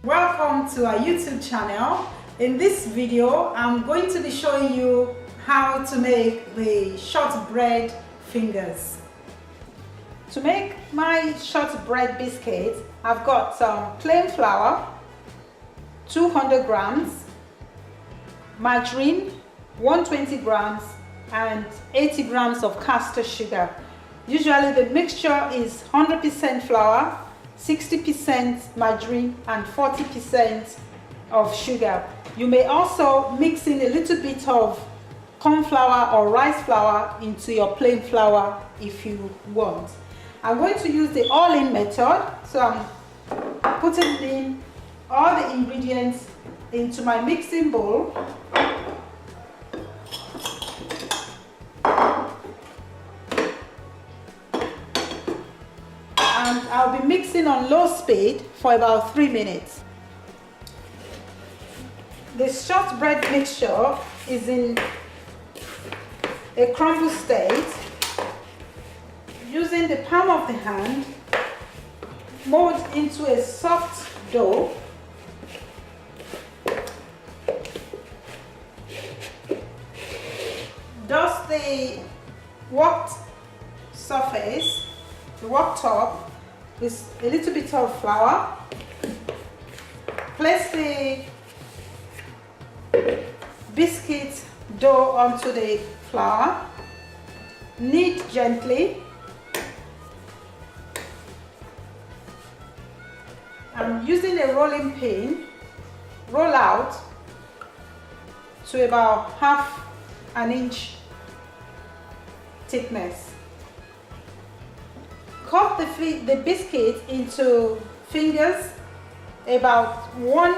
Welcome to our YouTube channel. In this video, I'm going to be showing you how to make the shortbread fingers. To make my shortbread biscuit, I've got some plain flour, 200 grams, margarine, 120 grams, and 80 grams of caster sugar. Usually the mixture is 100% flour, 60% margarine, and 40% of sugar. You may also mix in a little bit of corn flour or rice flour into your plain flour if you want. I'm going to use the all-in method, so I'm putting in all the ingredients into my mixing bowl. And I'll be mixing on low speed for about 3 minutes. The shortbread mixture is in a crumble state. Using the palm of the hand, mold into a soft dough. Dust the worked surface, the work top, with a little bit of flour. Place the biscuit dough onto the flour. Knead gently. I'm using a rolling pin. Roll out to about half an inch thickness. Cut the biscuit into fingers about 1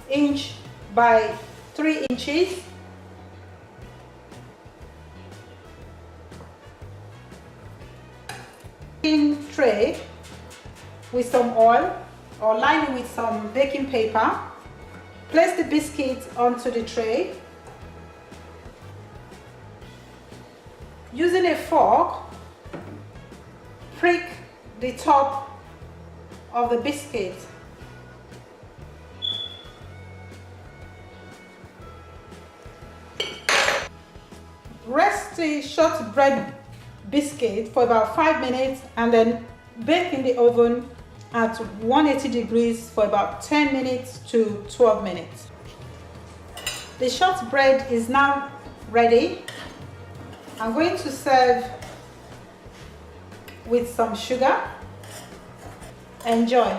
inch by 3 inches. In tray with some oil or line it with some baking paper. Place the biscuit onto the tray. Using a fork, prick the top of the biscuit. Rest the shortbread biscuit for about 5 minutes and then bake in the oven at 180 degrees for about 10 minutes to 12 minutes. The shortbread is now ready. I'm going to serve with some sugar. Enjoy.